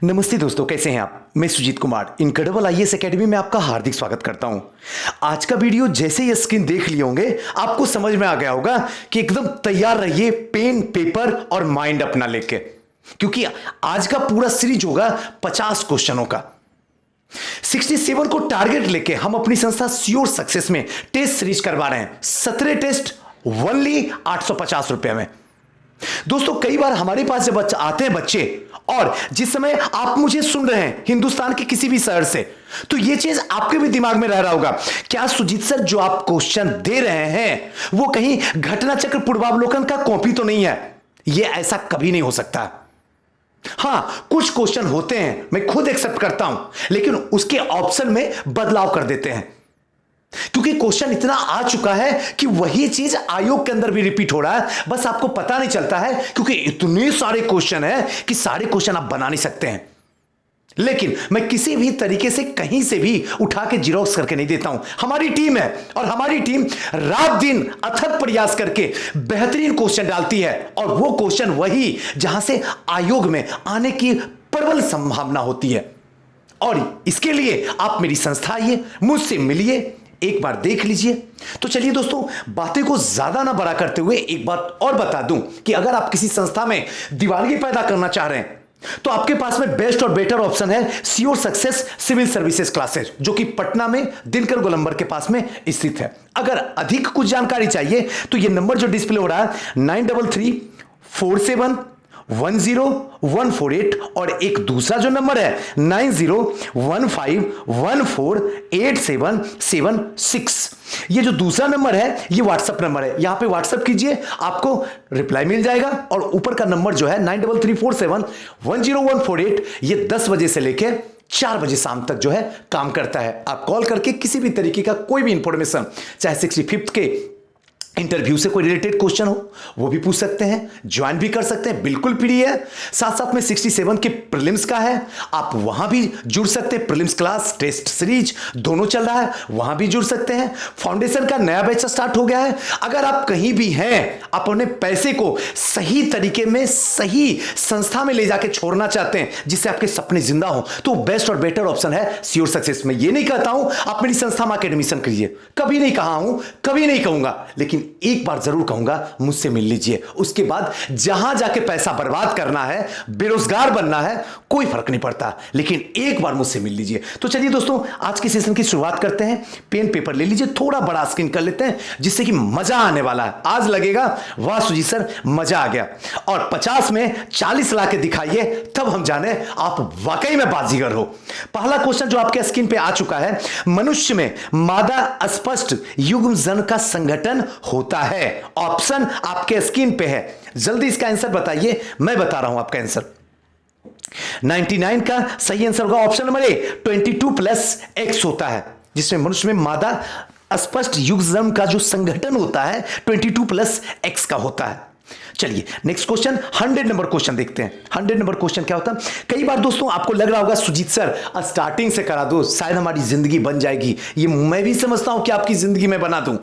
नमस्ते दोस्तों, कैसे हैं आप। मैं Sujit Kumar incredible IAS academy में आपका हार्दिक स्वागत करता हूं। आज का वीडियो जैसे ही स्क्रीन देख लिए होंगे आपको समझ में आ गया होगा कि एकदम तैयार रहिए पेन पेपर और माइंड अपना लेके, क्योंकि आज का पूरा सीरीज होगा 50 क्वेश्चनों का। 67 को टारगेट लेके हम अपनी संस्था श्योर सक्सेस में टेस्ट सीरीज करवा रहे हैं। 17 टेस्ट ओनली 850 रुपए में। दोस्तों, कई बार हमारे पास जब आते हैं बच्चे, और जिस समय आप मुझे सुन रहे हैं हिंदुस्तान के किसी भी शहर से, तो यह चीज आपके भी दिमाग में रह रहा होगा, क्या सुजीत सर जो आप क्वेश्चन दे रहे हैं वो कहीं घटना चक्र पूर्वावलोकन का कॉपी तो नहीं है। यह ऐसा कभी नहीं हो सकता। हां, कुछ क्वेश्चन होते हैं, मैं खुद एक्सेप्ट करता हूं, लेकिन उसके ऑप्शन में बदलाव कर देते हैं, क्योंकि क्वेश्चन इतना आ चुका है कि वही चीज आयोग के अंदर भी रिपीट हो रहा है, बस आपको पता नहीं चलता है, क्योंकि इतने सारे क्वेश्चन हैं कि सारे क्वेश्चन आप बना नहीं सकते हैं। लेकिन मैं किसी भी तरीके से कहीं से भी उठा के जीरोक्स करके नहीं देता हूं। हमारी टीम है और हमारी टीम रात दिन अथक प्रयास करके बेहतरीन क्वेश्चन डालती है, और वो क्वेश्चन वही जहां से आयोग में आने की प्रबल संभावना होती है। और इसके लिए आप मेरी संस्था आइए, मुझसे मिलिए, एक बार देख लीजिए। तो चलिए दोस्तों, बातें को ज्यादा ना बड़ा करते हुए एक बात और बता दूं कि अगर आप किसी संस्था में दीवानगी पैदा करना चाह रहे हैं तो आपके पास में बेस्ट और बेटर ऑप्शन है sure success civil services classes, जो कि पटना में दिनकर गोलंबर के पास में स्थित है। अगर अधिक कुछ जानकारी चाहिए तो ये नंबर जो डिस्प्ले हो रहा है 9334710148, और एक दूसरा जो नंबर है 9015148776। ये जो दूसरा नंबर है ये व्हाट्सएप नंबर है, यहां पे व्हाट्सएप कीजिए, आपको रिप्लाई मिल जाएगा। और ऊपर का नंबर जो है 9334710148, ये 10 बजे से लेकर 4 बजे शाम तक जो है काम करता है। आप कॉल करके किसी भी तरीके का कोई भी इंफॉर्मेशन, चाहे 65th के इंटरव्यू से कोई रिलेटेड क्वेश्चन हो वो भी पूछ सकते हैं, ज्वाइन भी कर सकते हैं, बिल्कुल फ्री है। साथ साथ में 67 के प्रीलिम्स का है, आप वहां भी जुड़ सकते हैं। प्रीलिम्स क्लास टेस्ट सीरीज दोनों चल रहा है, वहां भी जुड़ सकते हैं। फाउंडेशन का नया बैच स्टार्ट हो गया है। अगर आप कहीं भी हैं, आप अपने पैसे को सही तरीके में सही संस्था में ले जाके छोड़ना चाहते हैं जिससे आपके सपने जिंदा हो, तो बेस्ट और बेटर ऑप्शन है श्योर सक्सेस में। ये नहीं कहता हूं आप मेरी संस्था में एडमिशन करिए, कभी नहीं कहा हूं, कभी नहीं कहूंगा, लेकिन एक बार जरूर कहूंगा मुझसे मिल लीजिए। उसके बाद जहां जाके पैसा बर्बाद करना है, बेरोजगार बनना है, कोई फर्क नहीं पड़ता, लेकिन एक बार मुझसे मिल लीजिए। तो चलिए दोस्तों, आज के सेशन की शुरुआत करते हैं। पेन पेपर ले लीजिए, थोड़ा बड़ा स्क्रीन कर लेते हैं जिससे कि मजा आने वाला है। आज लगेगा वाह सुजीत सर मजा आ गया, और 50 में 40 ला के दिखाइए, तब हम जाने आप वाकई में बाजीगर हो। पहला क्वेश्चन जो आपके स्क्रीन पे आ चुका है, मनुष्य में मादा अस्पष्ट युग्मजन का संगठन होता है। ऑप्शन आपके स्क्रीन पे है, जल्दी इसका आंसर बताइए, मैं बता रहा हूं आपका आंसर। 99 का सही आंसर होगा ऑप्शन नंबर ए, 22+X होता है, जिसमें मनुष्य में मादा अस्पष्ट युग्मजन का जो संगठन होता है 22+X का होता है। चलिए नेक्स्ट क्वेश्चन, 100 नंबर क्वेश्चन देखते हैं। 100 नंबर क्वेश्चन क्या होता है? कई बार दोस्तों आपको लग रहा होगा सुजीत सर स्टार्टिंग से करा दो, शायद हमारी जिंदगी बन जाएगी। ये मैं भी समझता हूं कि आपकी जिंदगी में बना दूं,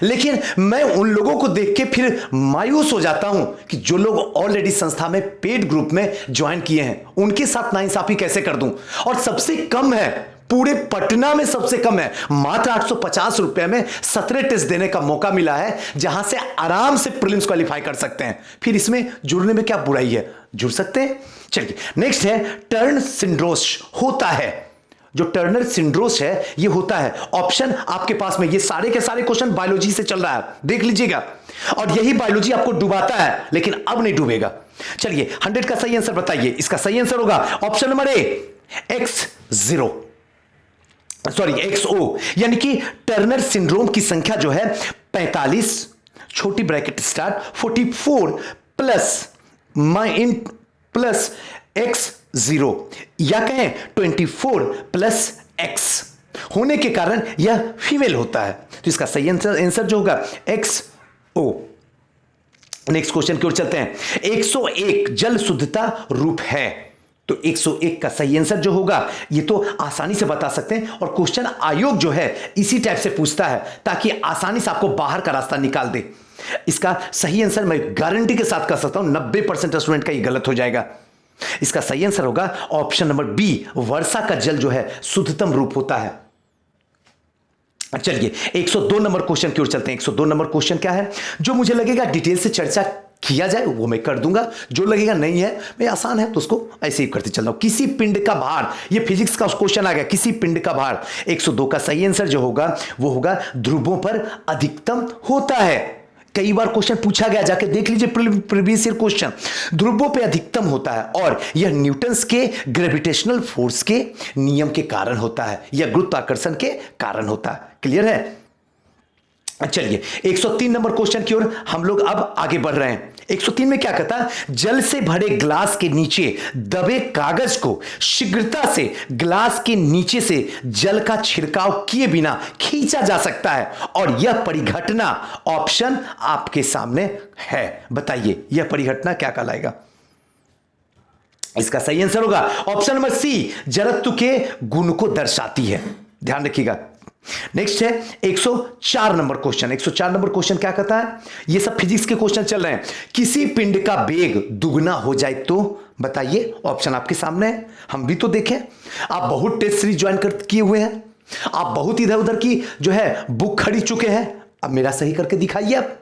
लेकिन मैं उन लोगों को देख के फिर मायूस हो जाता हूं कि जो लोग ऑलरेडी संस्था में पेड ग्रुप में ज्वाइन किए हैं, उनके साथ नाइंसाफी कैसे कर दूं। और सबसे कम है, पूरे पटना में सबसे कम है, मात्र 850 रुपए में 17 टेस्ट देने का मौका मिला है, जहां से आराम से प्रीलिम्स क्वालिफाई कर सकते हैं। फिर इसमें जुड़ने में क्या बुराई है, जुड़ सकते हैं। चलिए नेक्स्ट है, टर्नर सिंड्रोम होता है। जो टर्नर सिंड्रोम है ये होता है, ऑप्शन आपके पास में, ये सारे के सारे क्वेश्चन बायोलॉजी से चल रहा है, देख लीजिएगा, और यही बायोलॉजी आपको डुबाता है, लेकिन अब नहीं डूबेगा। चलिए 100 का सही आंसर बताइए। इसका सही आंसर होगा ऑप्शन नंबर ए, XO, यानी कि टर्नर सिंड्रोम की संख्या जो है 45 छोटी ब्रैकेट स्टार्ट 44 प्लस X0, या कहें 24+X होने के कारण यह फीमेल होता है। तो इसका सही आंसर जो होगा XO। नेक्स्ट क्वेश्चन की ओर चलते हैं। 101 जल शुद्धता रूप है, तो 101 का सही आंसर जो होगा, ये तो आसानी से बता सकते हैं, और क्वेश्चन आयोग जो है इसी टाइप से पूछता है ताकि आसानी से आपको बाहर का रास्ता निकाल दे। इसका सही आंसर मैं गारंटी के साथ कह सकता हूं 90% स्टूडेंट का ये गलत हो जाएगा। इसका सही आंसर होगा ऑप्शन नंबर बी, वर्षा का जल जो है शुद्धतम रूप होता है। चलिए 102 नंबर क्वेश्चन की ओर चलते हैं। 102 नंबर क्वेश्चन क्या है, जो मुझे लगेगा डिटेल से चर्चा किया जाए वो मैं कर दूंगा, जो लगेगा नहीं है मैं आसान है तो उसको ऐसे ही करते चल रहा हूं। किसी पिंड का भार, ये फिजिक्स का क्वेश्चन आ गया, किसी पिंड का भार 102 का सही आंसर जो होगा वो होगा ध्रुवों पर अधिकतम होता है। कई बार क्वेश्चन पूछा गया, जाके देख लीजिए प्रीवियस ईयर क्वेश्चन, ध्रुवों पे अधिकतम होता है और यह न्यूटन्स के ग्रेविटेशनल फोर्स के नियम के कारण होता है, यह गुरुत्वाकर्षण के कारण होता है। क्लियर है? चलिए 103 नंबर क्वेश्चन की ओर हम लोग अब आगे बढ़ रहे हैं। 103 में क्या कहता है, जल से भरे ग्लास के नीचे दबे कागज को शीघ्रता से ग्लास के नीचे से जल का छिड़काव किए बिना खींचा जा सकता है और यह परिघटना ऑप्शन आपके सामने है। बताइए यह परिघटना क्या कहलाएगा? इसका सही आंसर होगा ऑप्शन नंबर सी, जड़त्व के गुण को दर्शाती है। ध्यान रखिएगा। नेक्स्ट है 104 नंबर क्वेश्चन। 104 नंबर क्वेश्चन क्या कहता है, ये सब फिजिक्स के क्वेश्चन चल रहे हैं। किसी पिंड का वेग दुगना हो जाए तो बताइए, ऑप्शन आपके सामने है, हम भी तो देखें। आप बहुत टेस्ट सीरीज ज्वाइन किए हुए हैं, आप बहुत इधर उधर की जो है बुक खरीद चुके हैं, अब मेरा सही करके दिखाइए आप।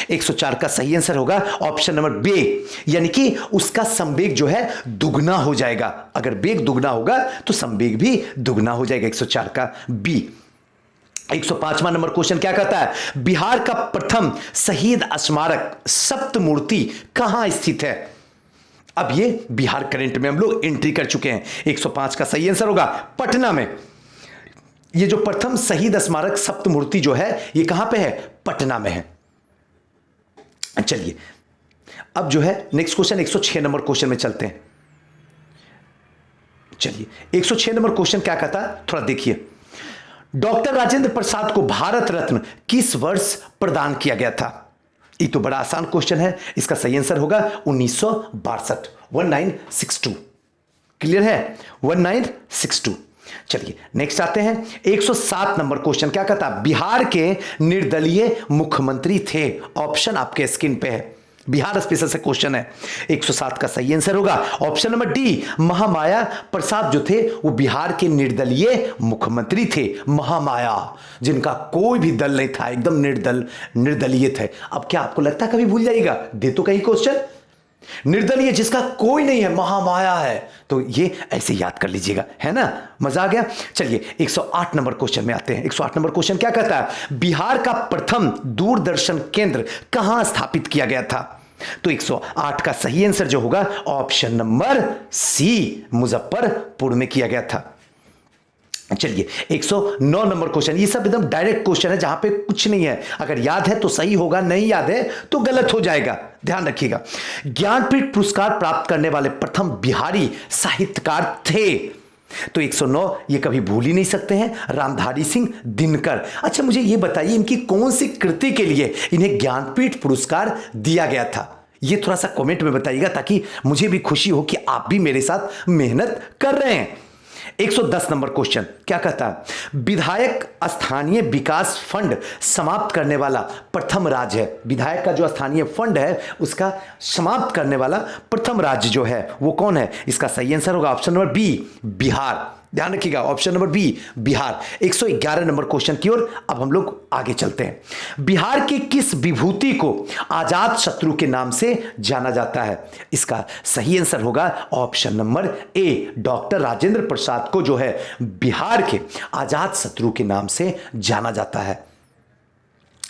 104 का सही आंसर होगा ऑप्शन नंबर बी, यानी कि उसका संवेग जो है दुगना हो जाएगा। अगर वेग दुगना होगा तो संवेग भी दुगना हो जाएगा। 104 का बी। 105वां नंबर क्वेश्चन क्या कहता है, बिहार का प्रथम शहीद स्मारक सप्तमूर्ति कहां स्थित है? अब ये बिहार करंट में हम लोग एंट्री कर चुके हैं। 105 का सही आंसर होगा पटना में। ये जो प्रथम शहीद स्मारक सप्तमूर्ति जो है ये कहां पे है? पटना में है। चलिए अब जो है नेक्स्ट क्वेश्चन 106 नंबर क्वेश्चन में चलते हैं। चलिए 106 नंबर क्वेश्चन क्या कहता है, थोड़ा देखिए। डॉक्टर राजेंद्र प्रसाद को भारत रत्न किस वर्ष प्रदान किया गया था? ये तो बड़ा आसान क्वेश्चन है, इसका सही आंसर होगा 1962, 1962। क्लियर है? 1962। चलिए नेक्स्ट आते हैं 107 नंबर क्वेश्चन क्या कहता है, बिहार के निर्दलीय मुख्यमंत्री थे? ऑप्शन आपके स्क्रीन पे है, बिहार स्पेशल से क्वेश्चन है। 107 का सही आंसर होगा ऑप्शन नंबर डी, महामाया प्रसाद जो थे वो बिहार के निर्दलीय मुख्यमंत्री थे। महामाया, जिनका कोई भी दल नहीं था, एकदम निर्दलीय थे। अब क्या आपको लगता है कभी भूल जाएगा? दे तो कहीं क्वेश्चन, निर्दलीय जिसका कोई नहीं है, महामाया है, तो ये ऐसे याद कर लीजिएगा, है ना? मजा आ गया। चलिए 108 नंबर क्वेश्चन में आते हैं। 108 नंबर क्वेश्चन क्या कहता है, बिहार का प्रथम दूरदर्शन केंद्र कहां स्थापित किया गया था? तो 108 का सही आंसर जो होगा ऑप्शन नंबर सी, मुजफ्फरपुर में किया गया था। चलिए 109 नंबर क्वेश्चन, ये सब एकदम डायरेक्ट क्वेश्चन है जहां पे कुछ नहीं है, अगर याद है तो सही होगा, नहीं याद है तो गलत हो जाएगा, ध्यान रखिएगा। ज्ञानपीठ पुरस्कार प्राप्त करने वाले प्रथम बिहारी साहित्यकार थे? तो 109 ये कभी भूल ही नहीं सकते हैं, रामधारी सिंह दिनकर। अच्छा मुझे ये बताइए इनकी कौन सी कृति के लिए इन्हें ज्ञानपीठ पुरस्कार दिया गया था? ये थोड़ा सा कमेंट में बताइएगा ताकि मुझे भी खुशी हो कि आप भी मेरे साथ मेहनत कर रहे हैं। 110 नंबर क्वेश्चन क्या कहता है, विधायक स्थानीय विकास फंड समाप्त करने वाला प्रथम राज्य है? विधायक का जो स्थानीय फंड है उसका समाप्त करने वाला प्रथम राज्य जो है वो कौन है? इसका सही आंसर होगा ऑप्शन नंबर बी, बिहार। ध्यान रखिएगा option number B, Bihar. 111 number question की ओर अब हम लोग आगे चलते हैं। बिहार की किस विभूति को आजाद शत्रु के नाम से जाना जाता है? इसका सही आंसर होगा option number A, doctor Rajendra Prasad को जो है बिहार के आजाद शत्रु के नाम से जाना जाता है,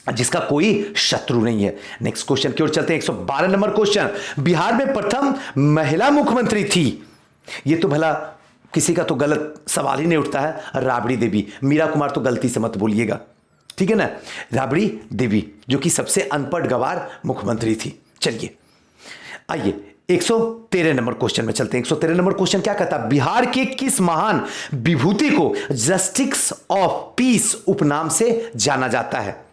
जिसका कोई शत्रु नहीं है। नेक्स्ट क्वेश्चन की ओर चलते हैं। 112 नंबर क्वेश्चन, बिहार में प्रथम महिला मुख्यमंत्री थी? ये तो भला किसी का तो गलत सवाल ही नहीं उठता है, राबड़ी देवी। मीरा कुमार तो गलती से मत बोलिएगा, ठीक है ना? राबड़ी देवी जो कि सबसे अनपढ़ गवार मुख्यमंत्री थी। चलिए आइए 113 नंबर क्वेश्चन में चलते हैं। 113 नंबर क्वेश्चन क्या कहता है, बिहार के किस महान विभूति को जस्टिस ऑफ पीस उपनाम से जाना जाता है?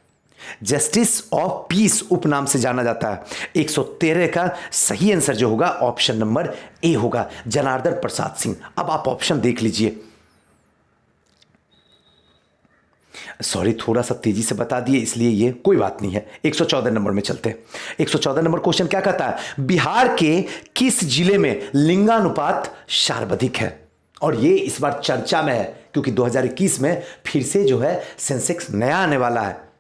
जस्टिस ऑफ पीस उपनाम से जाना जाता है। 113 का सही आंसर जो होगा ऑप्शन नंबर ए होगा, जनार्दन प्रसाद सिंह। अब आप ऑप्शन देख लीजिए, सॉरी, थोड़ा सा तेजी से बता दिए इसलिए ये कोई बात नहीं है। 114 नंबर में चलते हैं। 114 नंबर क्वेश्चन क्या कहता है, बिहार के किस जिले में लिंगानुपात सर्वाधिक है? और ये इस बार चर्चा में है क्योंकि 2021 में फिर से जो है सेंसेक्स नया आने वाला है,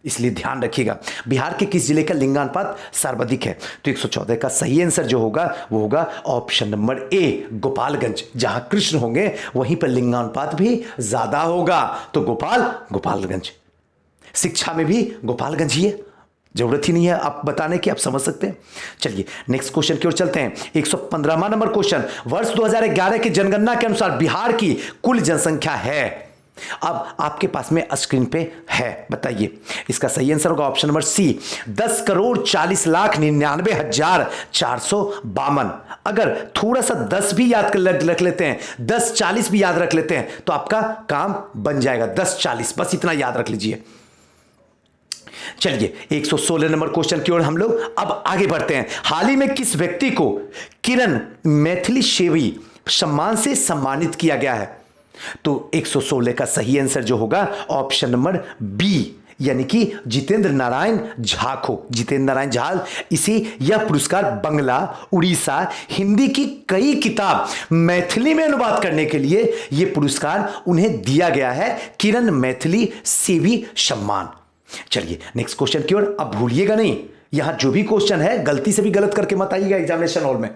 इसलिए ध्यान रखिएगा। बिहार के किस जिले का लिंगानुपात सर्वाधिक है? तो 114 का सही आंसर जो होगा वो होगा ऑप्शन नंबर ए, गोपालगंज। जहां कृष्ण होंगे वहीं पर लिंगानुपात भी ज्यादा होगा, तो गोपालगंज। शिक्षा में भी गोपालगंज ही है, जरूरत ही नहीं है आप बताने की, आप समझ सकते हैं। चलिए नेक्स्ट क्वेश्चन की ओर चलते हैं। 115वां नंबर क्वेश्चन, वर्ष 2011 की जनगणना के अनुसार बिहार की कुल जनसंख्या है। अब आपके पास में स्क्रीन पे है, बताइए इसका सही आंसर होगा ऑप्शन नंबर सी, 10,40,99,452। अगर थोड़ा सा 10 भी याद रख लेते हैं, 10-40 भी याद रख लेते हैं तो आपका काम बन जाएगा। 10-40 बस इतना याद रख लीजिए। चलिए 116 नंबर क्वेश्चन की ओर हम लोग अब आगे बढ़ते हैं। हाल ही में किस व्यक्ति को किरण मैथिली सेवी सम्मान से सम्मानित किया गया है? तो 116 का सही आंसर जो होगा ऑप्शन नंबर बी, यानी कि जितेंद्र नारायण झा को। जितेंद्र नारायण झा, इसे यह पुरस्कार बंगला, उड़ीसा, हिंदी की कई किताब मैथिली में अनुवाद करने के लिए यह पुरस्कार उन्हें दिया गया है, किरण मैथिली सेवी सम्मान। चलिए नेक्स्ट क्वेश्चन की ओर। अब भूलिएगा नहीं, यहां जो भी क्वेश्चन है गलती से भी गलत करके मत आइएगा एग्जामिनेशन हॉल में।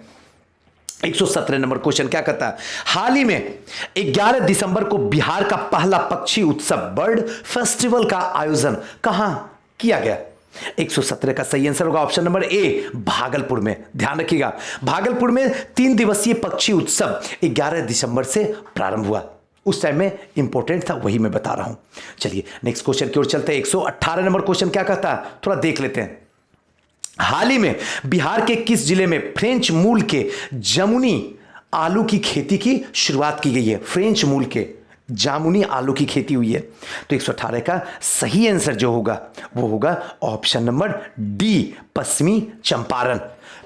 117 नंबर क्वेश्चन क्या कहता है, हाल ही में 11 दिसंबर को बिहार का पहला पक्षी उत्सव बर्ड फेस्टिवल का आयोजन कहां किया गया? 117 का सही आंसर होगा ऑप्शन नंबर ए, भागलपुर में। ध्यान रखिएगा, भागलपुर में 3 दिवसीय पक्षी उत्सव 11 दिसंबर से प्रारंभ हुआ। उस टाइम में इंपॉर्टेंट था, वही मैं बता रहा हूं। चलिए नेक्स्ट क्वेश्चन की ओर चलते हैं। 118 नंबर क्वेश्चन क्या कहता है, थोड़ा देख लेते हैं। हाल ही में बिहार के किस जिले में फ्रेंच मूल के जामुनी आलू की खेती की शुरुआत की गई है? फ्रेंच मूल के जामुनी आलू की खेती हुई है। तो 118 का सही आंसर जो होगा वो होगा ऑप्शन नंबर डी, पश्चिमी चंपारण।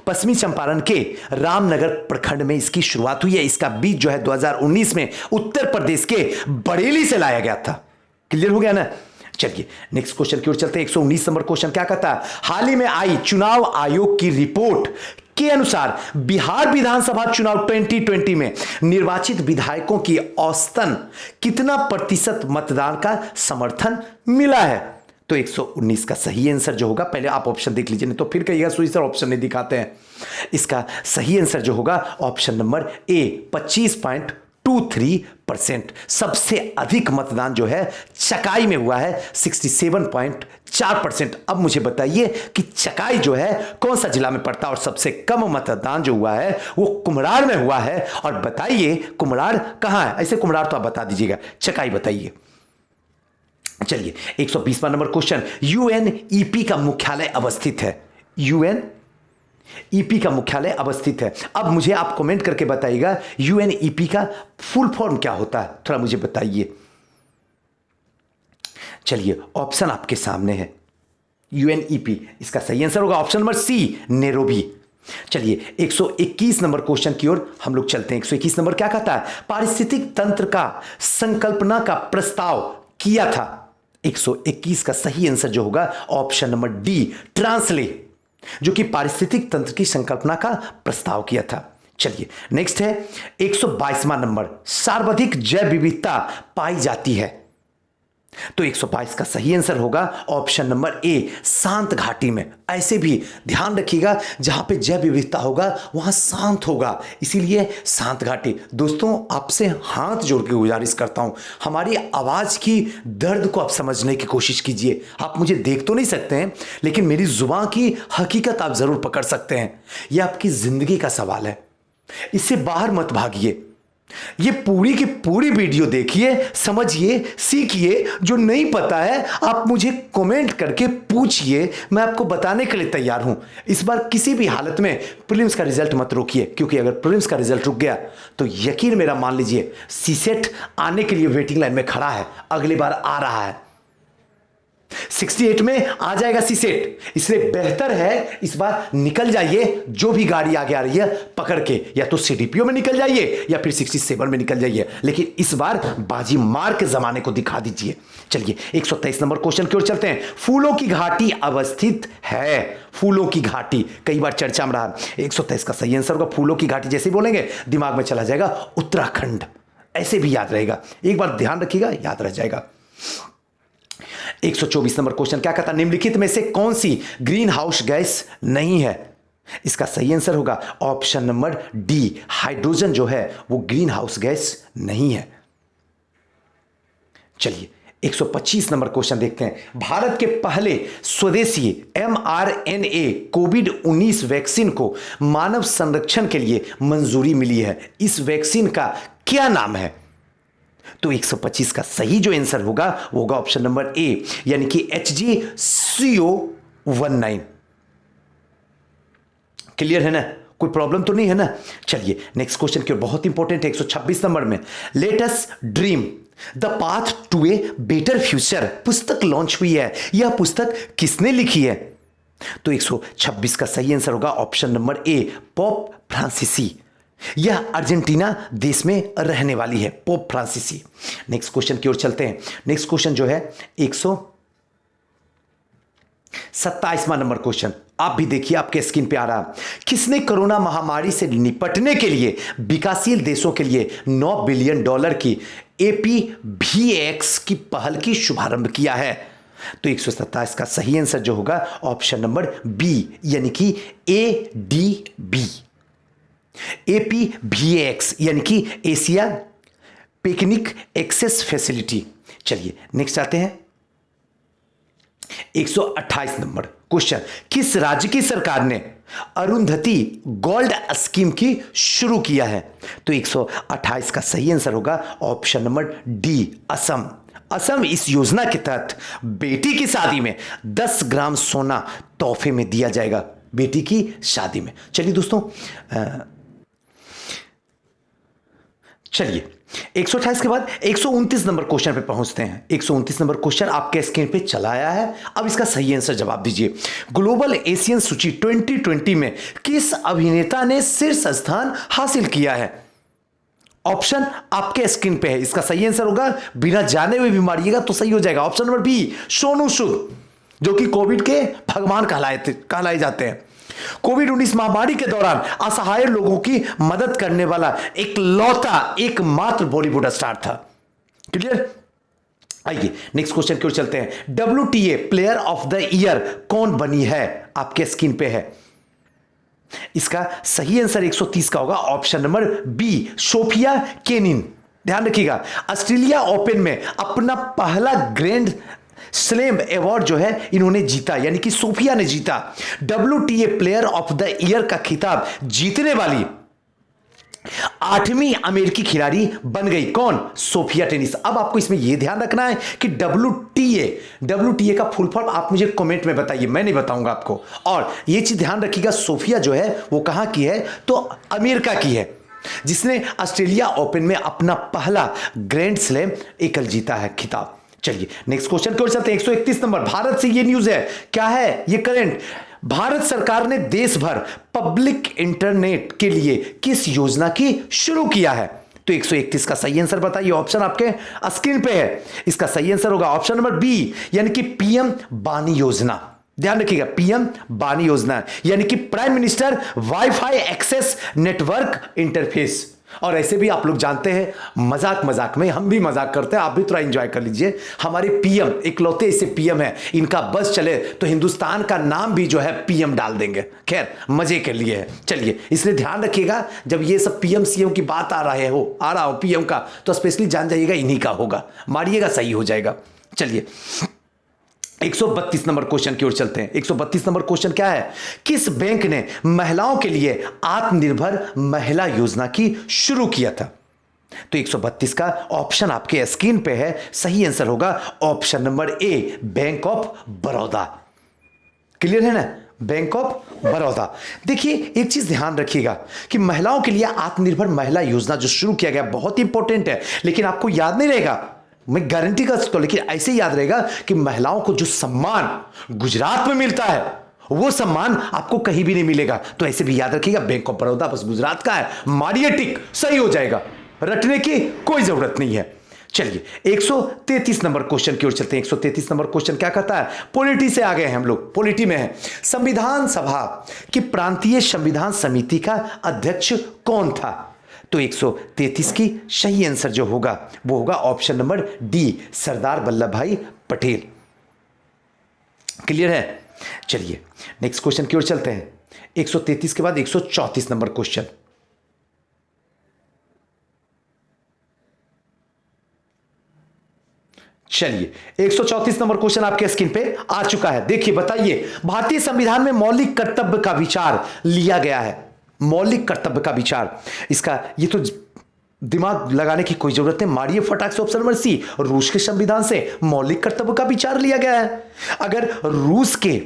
पश्चिमी चंपारण के रामनगर प्रखंड में इसकी शुरुआत हुई है। इसका बीज जो है 2019 में उत्तर प्रदेश के बरेली से लाया गया था। क्लियर हो गया ना? चलिए नेक्स्ट क्वेश्चन की ओर चलते हैं। 119 नंबर क्वेश्चन क्या कहता है, हाल ही में आई चुनाव आयोग की रिपोर्ट के अनुसार बिहार विधानसभा चुनाव 2020 में निर्वाचित विधायकों की औसतन कितना प्रतिशत मतदान का समर्थन मिला है? तो 119 का सही आंसर जो होगा, पहले आप ऑप्शन देख लीजिए नहीं तो फिर कहिएगा सुई सर ऑप्शन नहीं दिखाते हैं। इसका सही आंसर जो होगा ऑप्शन नंबर ए, 25.23%। सबसे अधिक मतदान जो है चकाई में हुआ है, 67.4%। अब मुझे बताइए कि चकाई जो है कौन सा जिला में पड़ता है, और सबसे कम मतदान जो हुआ है वो कुम्हरार में हुआ है। और बताइए कुम्हरार कहां है? ऐसे कुम्हरार तो आप बता दीजिएगा, चकाई बताइए। चलिए 120वां नंबर क्वेश्चन, यूएनईपी का मुख्यालय अवस्थित है। यूएनईपी का मुख्यालय अवस्थित है। अब मुझे आप कमेंट करके बताइएगा यूएनईपी का फुल फॉर्म क्या होता है, थोड़ा मुझे बताइए। चलिए ऑप्शन आपके सामने है, यूएनईपी इसका सही आंसर होगा ऑप्शन नंबर सी, नैरोबी। चलिए 121 नंबर क्वेश्चन की ओर हम लोग चलते हैं। 121 नंबर क्या कहता है, पारिस्थितिक तंत्र का संकल्पना का प्रस्ताव किया था। 121 का सही आंसर जो होगा ऑप्शन नंबर डी, ट्रांसले, जो कि पारिस्थितिक तंत्र की संकल्पना का प्रस्ताव किया था। चलिए नेक्स्ट है 122वां नंबर, सर्वाधिक जैव विविधता पाई जाती है। तो 122 का सही आंसर होगा ऑप्शन नंबर ए, शांत घाटी में। ऐसे भी ध्यान रखिएगा जहां पे जैव विविधता होगा वहां शांत होगा, इसीलिए शांत घाटी। दोस्तों आपसे हाथ जोड़ के गुजारिश करता हूं, हमारी आवाज की दर्द को आप समझने की कोशिश कीजिए। आप मुझे देख तो नहीं सकते हैं, लेकिन मेरी जुबान की हकीकत आप जरूर पकड़ सकते हैं। यह आपकी जिंदगी का सवाल है, इससे बाहर मत भागिए। ये पूरी की पूरी वीडियो देखिए, समझिए, सीखिए। जो नहीं पता है आप मुझे कमेंट करके पूछिए, मैं आपको बताने के लिए तैयार हूं। इस बार किसी भी हालत में प्रीलिम्स का रिजल्ट मत रोकिए, क्योंकि अगर प्रीलिम्स का रिजल्ट रुक गया तो यकीन मेरा मान लीजिए सीसेट आने के लिए वेटिंग लाइन में खड़ा है, अगली बार आ रहा है। 68 में आ जाएगा सीसेट, इसलिए बेहतर है इस बार निकल जाइए, जो भी गाड़ी आगे आ रही है पकड़ के, या तो सीडीपीओ में निकल जाइए या फिर 67 में निकल जाइए, लेकिन इस बार बाजी मार के जमाने को दिखा दीजिए। चलिए 123 नंबर क्वेश्चन की ओर चलते हैं। फूलों की घाटी अवस्थित है, फूलों की घाटी कई बार चर्चा में रहा। 123 का सही आंसर होगा फूलों की घाटी। जैसे ही बोलेंगे दिमाग में चला जाएगा उत्तराखंड, ऐसे भी याद रहेगा, एक बार ध्यान रखिएगा, याद रह जाएगा। 124 नंबर क्वेश्चन क्या कहता है, निम्नलिखित में से कौन सी ग्रीन हाउस गैस नहीं है? इसका सही आंसर होगा ऑप्शन नंबर डी, हाइड्रोजन जो है वो ग्रीन हाउस गैस नहीं है। चलिए 125 नंबर क्वेश्चन देखते हैं। भारत के पहले स्वदेशी mRNA कोविड-19 वैक्सीन को मानव संरक्षण के लिए मंजूरी मिली है, इस वैक्सीन का क्या नाम है? तो 125 का सही जो आंसर होगा वो होगा ऑप्शन नंबर ए, यानी कि HGCO19। क्लियर है ना, कोई प्रॉब्लम तो नहीं है ना। चलिए नेक्स्ट क्वेश्चन की ओर, बहुत इंपॉर्टेंट है 126 नंबर में। Let us dream the path to a better future पुस्तक लॉन्च हुई है, यह पुस्तक किसने लिखी है? तो 126 का सही आंसर होगा ऑप्शन नंबर ए, पोप फ्रांसीसी। यह अर्जेंटीना देश में रहने वाली है, पोप फ्रांसीसी। नेक्स्ट क्वेश्चन की ओर चलते हैं। नेक्स्ट क्वेश्चन जो है 127वां नंबर क्वेश्चन, आप भी देखिए आपके स्क्रीन पे आ रहा। किसने कोरोना महामारी से निपटने के लिए विकासशील देशों के लिए $9 बिलियन की APVAX की पहल की शुभारंभ किया है? तो 127 का सही आंसर जो होगा ऑप्शन नंबर बी, यानी कि ADB, APVAX यानी कि एशिया पिकनिक एक्सेस फैसिलिटी। चलिए नेक्स्ट आते हैं 128 नंबर क्वेश्चन, किस राज्य की सरकार ने अरुंधति गोल्ड स्कीम की शुरू किया है? तो 128 का सही आंसर होगा option number D, Assam. Assam इस योजना के तहत बेटी की शादी में 10 ग्राम सोना तोहफे में दिया जाएगा, बेटी की शादी में। चलिए दोस्तों चलिए 128 के बाद 129 नंबर क्वेश्चन पे पहुंचते हैं। 129 नंबर क्वेश्चन आपके स्क्रीन पे चला आया है, अब इसका सही आंसर जवाब दीजिए। ग्लोबल एशियन सूची 2020 में किस अभिनेता ने शीर्ष स्थान हासिल किया है? ऑप्शन आपके स्क्रीन पे है, इसका सही आंसर होगा, बिना जाने हुए भी मारिएगा तो सही हो जाएगा, option number B, Sonu Sood, जो कि कोविड के भगवान कहलाए जाते हैं। कोविड-19 महामारी के दौरान असहाय लोगों की मदद करने वाला एकमात्र बॉलीवुड स्टार था। क्लियर? आइए नेक्स्ट क्वेश्चन की ओर चलते हैं। WTA player of the year कौन बनी है? आपके स्क्रीन पे है, इसका सही आंसर 130 का होगा option number B, Sofia Kenin. ध्यान रखिएगा, ऑस्ट्रेलिया ओपन में अपना पहला ग्रैंड स्लैम अवार्ड जो है इन्होंने जीता, यानी कि सोफिया ने जीता। WTA player of the year का खिताब जीतने वाली 8वीं अमेरिकी खिलाड़ी बन गई, कौन? Sofia tennis. अब आपको इसमें यह ध्यान रखना है कि WTA का फुल फॉर्म आप मुझे कमेंट में बताइए, मैं नहीं बताऊंगा आपको। और यह चीज ध्यान रखिएगा, सोफिया जो है वो कहां की है? तो अमेरिका की है, जिसने ऑस्ट्रेलिया ओपन में अपना पहला ग्रैंड स्लैम एकल जीता है खिताब। चलिए नेक्स्ट क्वेश्चन की ओर चलते हैं। 131 नंबर, भारत से ये न्यूज है, क्या है ये करंट? भारत सरकार ने देश भर पब्लिक इंटरनेट के लिए किस योजना की शुरू किया है? तो 131 का सही आंसर बताइए, ऑप्शन आपके स्क्रीन पे है, इसका सही आंसर होगा ऑप्शन नंबर बी, यानी कि PM बानी योजना। ध्यान रखिएगा, PM बानी योजना, यानी कि prime minister wifi access network interface. और ऐसे भी आप लोग जानते हैं, मजाक में हम भी मजाक करते हैं, आप भी थोड़ा एंजॉय कर लीजिए। हमारे PM इकलौते ऐसे PM है, इनका बस चले तो हिंदुस्तान का नाम भी जो है PM डाल देंगे। खैर मजे के लिए है। चलिए इसलिए ध्यान रखिएगा, जब ये सब PM CM की बात आ रहा हो PM का, तो स्पेशली जान जाइएगा इन्हीं का होगा, मारिएगा सही हो जाएगा। चलिए 132 नंबर क्वेश्चन की ओर चलते हैं। 132 नंबर क्वेश्चन क्या है? किस बैंक ने महिलाओं के लिए आत्मनिर्भर महिला योजना की शुरू किया था? तो 132 का ऑप्शन आपके स्क्रीन पे है, सही आंसर होगा option number A, bank of Baroda. Clear है ना, बैंक ऑफ बड़ौदा। देखिए एक चीज ध्यान रखिएगा कि महिलाओं के लिए आत्मनिर्भर महिला योजना जो शुरू किया गया बहुत इंपॉर्टेंट है, लेकिन आपको याद नहीं रहेगा मैं गारंटी कर सकता हूं, लेकिन ऐसे ही याद रहेगा कि महिलाओं को जो सम्मान गुजरात में मिलता है वो सम्मान आपको कहीं भी नहीं मिलेगा। तो ऐसे भी याद रखिएगा, बैंक ऑफ बड़ौदा बस गुजरात का है, मारिए टिक, सही हो जाएगा, रटने की कोई जरूरत नहीं है। चलिए 133 नंबर क्वेश्चन की ओर चलते हैं। 133 नंबर क्वेश्चन क्या कहता है, पॉलिटी से आ गए हैं हम लोग, पॉलिटी में है। संविधान सभा की प्रांतीय संविधान समिति का अध्यक्ष कौन था? तो 133 की सही आंसर जो होगा वो होगा option number D, Sardar Vallabh भाई पटेल। क्लियर है? चलिए नेक्स्ट क्वेश्चन की ओर चलते हैं। 133 के बाद 134 नंबर क्वेश्चन। चलिए 134 नंबर क्वेश्चन आपके स्क्रीन पे आ चुका है। देखिए बताइए, भारतीय संविधान में मौलिक कर्तव्य का विचार लिया गया है। मौलिक कर्तव्य का विचार, इसका ये तो दिमाग लगाने की कोई जरूरत नहीं, मारिए फटाक से ऑप्शन नंबर सी, रूस के संविधान से मौलिक कर्तव्य का विचार लिया गया है। अगर रूस के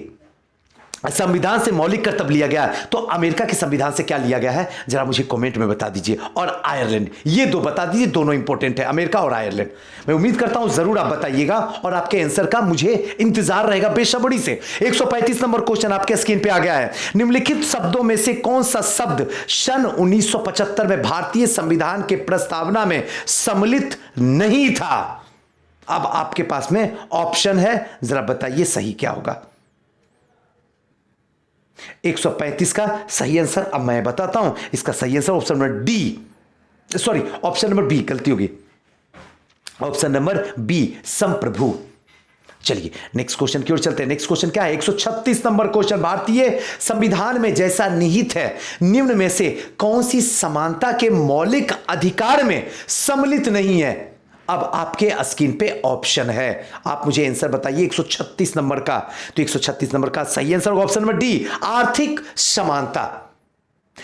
संविधान से मौलिक कर्तव्य लिया गया तो अमेरिका के संविधान से क्या लिया गया है, जरा मुझे कमेंट में बता दीजिए। और आयरलैंड, ये दो बता दीजिए, दोनों इंपॉर्टेंट है, अमेरिका और आयरलैंड। मैं उम्मीद करता हूं जरूर आप बताइएगा और आपके आंसर का मुझे इंतजार रहेगा बेसब्री से। 135 नंबर क्वेश्चन आपके स्क्रीन पे आ गया है। निम्नलिखित शब्दों में से कौन सा शब्द सन 1975 में भारतीय संविधान के प्रस्तावना में सम्मिलित नहीं था? अब आपके पास में ऑप्शन है, जरा बताइए सही क्या होगा। 135 का सही आंसर अब मैं बताता हूं। इसका सही answer option number D, sorry option number B, गलती होगी, ऑप्शन नंबर बी संप्रभु। चलिए नेक्स्ट क्वेश्चन की ओर चलते हैं। नेक्स्ट क्वेश्चन क्या है, 136 नंबर क्वेश्चन। भारतीय संविधान में जैसा निहित है निम्न में से कौन सी समानता के मौलिक अधिकार में सम्मिलित नहीं है? अब आपके स्क्रीन पे ऑप्शन है, आप मुझे आंसर बताइए 136 नंबर का। तो 136 नंबर का सही आंसर होगा ऑप्शन नंबर डी, आर्थिक समानता।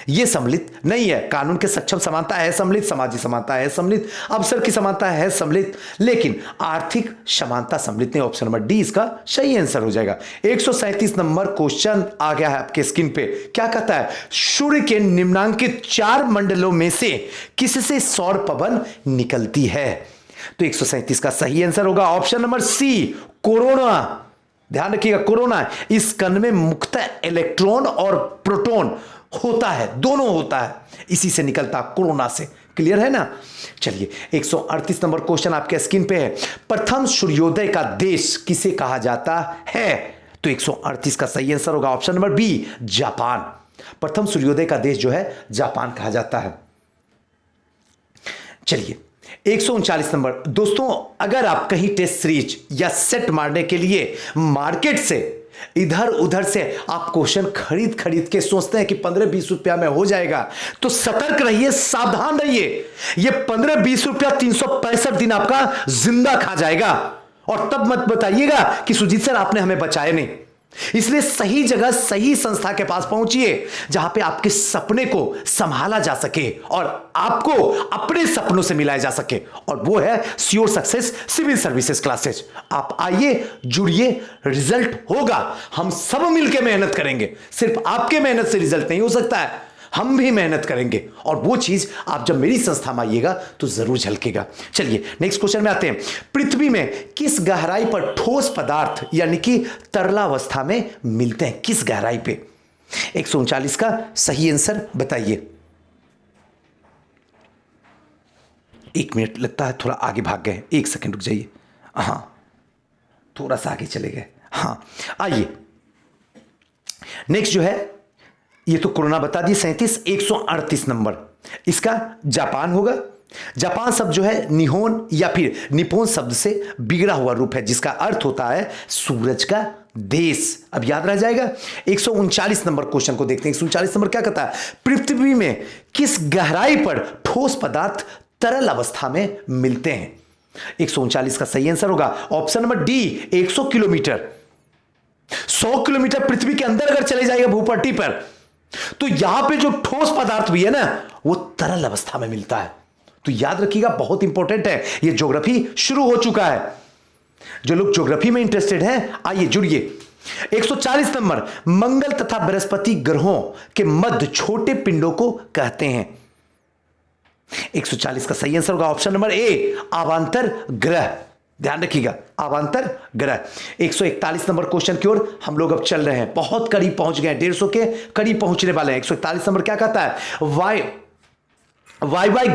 यह सम्मिलित नहीं है। कानून के सक्षम समानता है सम्मिलित, सामाजिक समानता है सम्मिलित, अवसर की समानता है सम्मिलित, लेकिन आर्थिक समानता सम्मिलित नहीं। ऑप्शन नंबर डी इसका सही आंसर हो जाएगा। 137 नंबर क्वेश्चन आ गया है आपके स्क्रीन पे। क्या कहता है, सूर्य के निम्नांकित 4 मंडलों में से किससे सौर पवन निकलती है? तो 137 का सही आंसर होगा ऑप्शन नंबर सी, कोरोना। ध्यान रखिएगा, कोरोना। इस कण में मुख्यतः इलेक्ट्रॉन और प्रोटॉन होता है, दोनों होता है, इसी से निकलता कोरोना से। क्लियर है ना? चलिए 138 नंबर क्वेश्चन आपके स्क्रीन पे है। प्रथम सूर्योदय का देश किसे कहा जाता है? तो 138 का सही आंसर होगा ऑप्शन नंबर बी, जापान। प्रथम सूर्योदय का देश जो है जापान कहा जाता है। चलिए 139 नंबर। दोस्तों अगर आप कहीं टेस्ट सीरीज या सेट मारने के लिए मार्केट से इधर उधर से आप क्वेश्चन खरीद के सोचते हैं कि 15-20 रुपया में हो जाएगा, तो सतर्क रहिए, सावधान रहिए। ये 15-20 रुपया 365 दिन आपका जिंदा खा जाएगा। और तब मत बताइएगा कि सुजीत सर आपने हमें बचाया नहीं। इसलिए सही जगह सही संस्था के पास पहुंचिए जहां पे आपके सपने को संभाला जा सके और आपको अपने सपनों से मिलाया जा सके, और वो है sure success civil services classes. आप आइए, जुड़िए, रिजल्ट होगा। हम सब मिलकर मेहनत करेंगे, सिर्फ आपके मेहनत से रिजल्ट नहीं हो सकता है, हम भी मेहनत करेंगे, और वो चीज आप जब मेरी संस्था में आइएगा तो जरूर झलकेगा। चलिए नेक्स्ट क्वेश्चन में आते हैं। पृथ्वी में किस गहराई पर ठोस पदार्थ यानी कि तरलावस्था में मिलते हैं? किस गहराई पे? 139 का सही आंसर बताइए। 1 मिनट लगता है, थोड़ा आगे भाग गए, 1 सेकंड रुक जाइए। हाँ थोड़ा सा आगे चले गए। हाँ आइए नेक्स्ट जो है, ये तो कोरोना बता दी 37। 138 नंबर इसका जापान होगा। जापान शब्द जो है निहोन या फिर निपोन शब्द से बिगड़ा हुआ रूप है जिसका अर्थ होता है सूरज का देश। अब याद रह जाएगा। 139 नंबर क्वेश्चन को देखते हैं। 139 नंबर क्या कहता है, पृथ्वी में किस गहराई पर ठोस पदार्थ तरल अवस्था में मिलते हैं? 139 का सही आंसर होगा option number D, 100 kilometre. 100 kilometre पृथ्वी के अंदर अगर चले जाएगा भूपट्टी पर, तो यहां पे जो ठोस पदार्थ भी है ना, वो तरल अवस्था में मिलता है। तो याद रखिएगा, बहुत इंपॉर्टेंट है। ये ज्योग्राफी शुरू हो चुका है। जो लोग ज्योग्राफी में इंटरेस्टेड हैं आइए जुड़िए। 140 नंबर, मंगल तथा बृहस्पति ग्रहों के मध्य छोटे पिंडों को कहते हैं। 140 का सही आंसर होगा ऑप्शन नंबर ए, अवांतर ग्रह। ध्यान रखिएगा, अवांतर ग्रह। 141 नंबर क्वेश्चन की ओर हम लोग अब चल रहे हैं, बहुत करीब पहुंच गए, 150 के करीब पहुंचने वाले हैं। 141 नंबर क्या कहता है, Y Y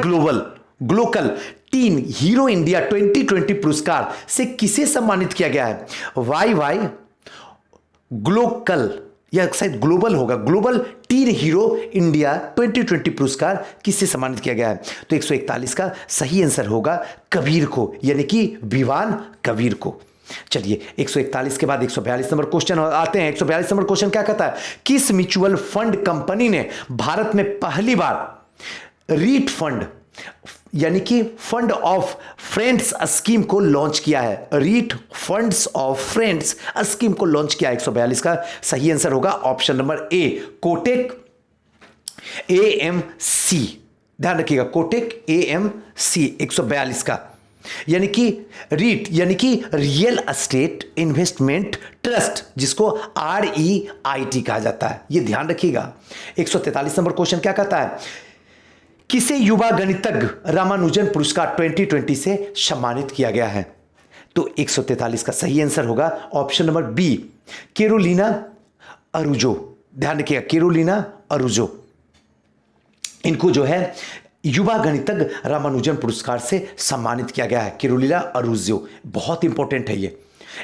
glocal teen hero India 2020 पुरस्कार से किसे सम्मानित किया गया है। वाई ग्लोकल या शायद ग्लोबल होगा, ग्लोबल टीन हीरो इंडिया 2020 पुरस्कार किससे सम्मानित किया गया है। तो 141 का सही आंसर होगा कबीर को, यानी कि विवान कबीर को। चलिए 141 के बाद 142 नंबर क्वेश्चन आते हैं। 142 नंबर क्वेश्चन क्या कहता है, किस म्यूचुअल फंड कंपनी ने भारत में पहली बार रीट फंड यानी कि फंड ऑफ फ्रेंड्स स्कीम को लॉन्च किया है। REIT funds of friends scheme को लॉन्च किया है। 142 का सही आंसर होगा option number A, Kotak AMC. ध्यान रखिएगा, कोटेक एएमसी 142 का, यानी कि रीट यानी कि रियल एस्टेट इन्वेस्टमेंट ट्रस्ट, जिसको REIT कहा जाता है, यह ध्यान रखिएगा। 143 नंबर क्वेश्चन क्या कहता है, किसे युवा गणितज्ञ रामानुजन पुरस्कार 2020 से सम्मानित किया गया है। तो 143 का सही आंसर होगा ऑप्शन नंबर बी, कैरोलिना अरुजो। ध्यान रखिएगा, कैरोलिना अरुजो, इनको जो है युवा गणितज्ञ रामानुजन पुरस्कार से सम्मानित किया गया है, कैरोलिना अरुजो, बहुत इंपॉर्टेंट है ये।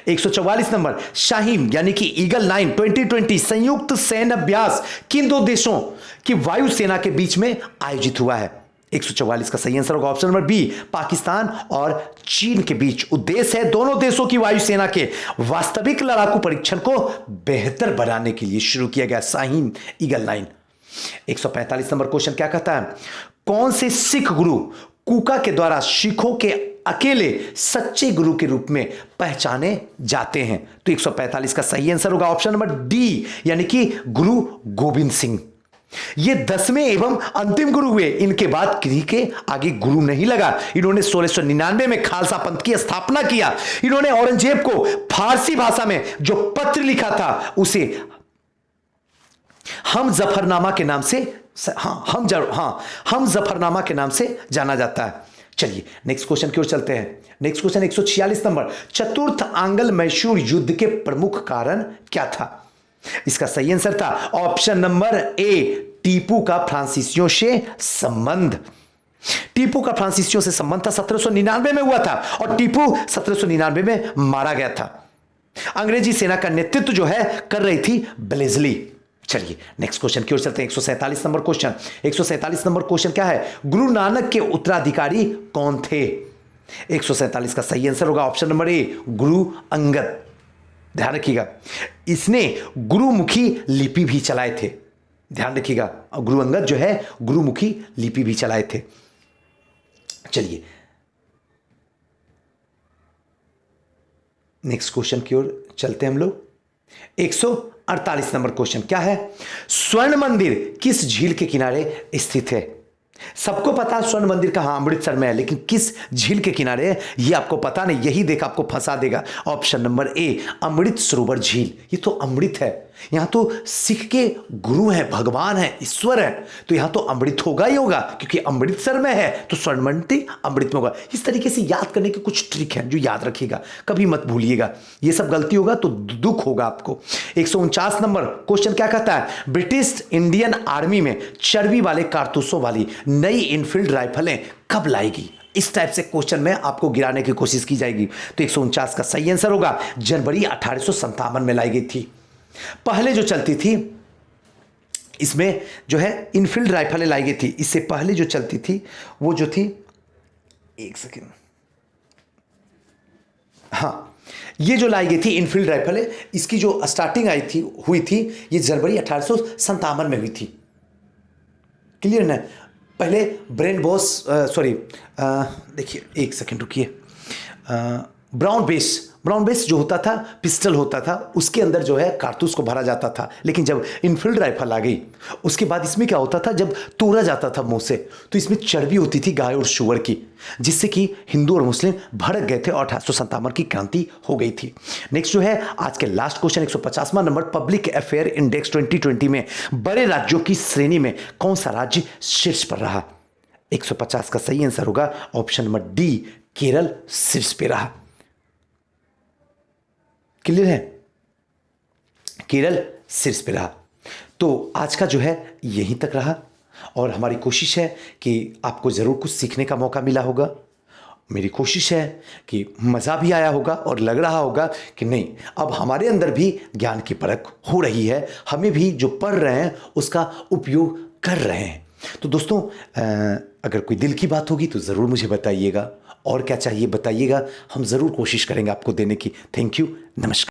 144 नंबर, शाहीन यानी कि ईगल 9 2020 संयुक्त सैन्य अभ्यास किन दो देशों की वायुसेना के बीच में आयोजित हुआ है। 144 का सही आंसर होगा ऑप्शन नंबर बी, पाकिस्तान और चीन के बीच। उद्देश्य है दोनों देशों की वायुसेना के वास्तविक लड़ाकू परीक्षण को बेहतर बनाने के लिए शुरू किया गया शाहीन ईगल 9। 145 नंबर क्वेश्चन क्या कहता है, कौन से सिख गुरु कुका के द्वारा सिखों के अकेले सच्चे गुरु के रूप में पहचाने जाते हैं। तो 145 का सही आंसर होगा ऑप्शन नंबर डी, यानी कि गुरु गोविंद सिंह। ये 10वें एवं अंतिम गुरु हुए, इनके बाद किसी के आगे गुरु नहीं लगा। इन्होंने 1699 में खालसा पंथ की स्थापना किया। इन्होंने औरंगजेब को फारसी भाषा में जो पत्र लिखा था उसे हम जफरनामा के नाम से हम जफरनामा के नाम से जाना जाता है। चलिए नेक्स्ट क्वेश्चन की ओर चलते हैं। नेक्स्ट क्वेश्चन 146 नंबर, चतुर्थ आंग्ल मैसूर युद्ध के प्रमुख कारण क्या था। इसका सही आंसर था ऑप्शन नंबर ए, टीपू का फ्रांसीसियों से संबंध। टीपू का फ्रांसीसियों से संबंध था, 1799 में हुआ था और टीपू 1799 में मारा गया था। अंग्रेजी सेना का नेतृत्व जो है कर रही थी ब्लेजली। चलिए नेक्स्ट क्वेश्चन की ओर चलते हैं। 147 नंबर क्वेश्चन। 147 नंबर क्वेश्चन क्या है, गुरु नानक के उत्तराधिकारी कौन थे। 147 का सही आंसर होगा ऑप्शन नंबर ए, गुरु अंगद। ध्यान रखिएगा, इसने गुरुमुखी लिपि भी चलाए थे। ध्यान रखिएगा, गुरु अंगद जो है गुरुमुखी लिपि भी चलाए थे। चलिए नेक्स्ट क्वेश्चन की ओर चलते हैं हम लोग। 148 नंबर क्वेश्चन क्या है, स्वर्ण मंदिर किस झील के किनारे स्थित है। सबको पता है स्वर्ण मंदिर कहां, अमृतसर में है, लेकिन किस झील के किनारे है यह आपको पता नहीं। यही देख आपको फंसा देगा। ऑप्शन नंबर ए, अमृत सरोवर झील। ये तो अमृत है, यहां तो सिख के गुरु हैं, भगवान है, ईश्वर है, तो यहां तो अमृत होगा ही होगा, क्योंकि अमृतसर में है तो स्वर्ण मंदिर अमृत में होगा। इस तरीके से याद करने के कुछ ट्रिक हैं जो याद रखिएगा, कभी मत भूलिएगा। ये सब गलती होगा तो दुख होगा आपको। 149 नंबर क्वेश्चन क्या कहता है, ब्रिटिश इंडियन आर्मी में चर्बी वाले कारतूसों वाली नई इनफील्ड राइफलें कब लाएगी। इस टाइप से क्वेश्चन में आपको गिराने की कोशिश की जाएगी। तो 149 का सही आंसर होगा जनवरी 1857 में लाई गई थी। पहले जो चलती थी इसमें जो है इनफील्ड राइफलें लाई गई थी। इससे पहले जो चलती थी वो जो थी, एक सेकेंड, हाँ, ये जो लाई गई थी इनफील्ड राइफलें, इसकी जो स्टार्टिंग हुई थी ये जनवरी 1857 में हुई थी। क्लियर ना। पहले ब्रेन बॉस देखिए एक सेकेंड रुकिए, ब्राउन बेस जो होता था, पिस्टल होता था, उसके अंदर जो है कारतूस को भरा जाता था। लेकिन जब इनफील्ड राइफल आ गई उसके बाद इसमें क्या होता था, जब तोड़ा जाता था मुंह से तो इसमें चर्बी होती थी गाय और सूअर की, जिससे कि हिंदू और मुस्लिम भड़क गए थे और 1857 की क्रांति हो गई थी। नेक्स्ट जो है आज के लास्ट क्वेश्चन 150वां नंबर, पब्लिक अफेयर इंडेक्स 2020 में बड़े राज्यों की श्रेणी में कौन सा राज्य शीर्ष पर रहा। 150 का सही आंसर होगा ऑप्शन नंबर डी, केरल शीर्ष पे रहा। क्लियर है? केरल शीर्ष पे रहा। तो आज का जो है यहीं तक रहा और हमारी कोशिश है कि आपको ज़रूर कुछ सीखने का मौका मिला होगा। मेरी कोशिश है कि मज़ा भी आया होगा और लग रहा होगा कि नहीं, अब हमारे अंदर भी ज्ञान की परख हो रही है, हमें भी जो पढ़ रहे हैं उसका उपयोग कर रहे हैं। तो दोस्तों, अगर कोई दिल की बात होगी तो ज़रूर मुझे बताइएगा, और क्या चाहिए बताइएगा, हम ज़रूर कोशिश करेंगे आपको देने की। थैंक यू, नमस्कार।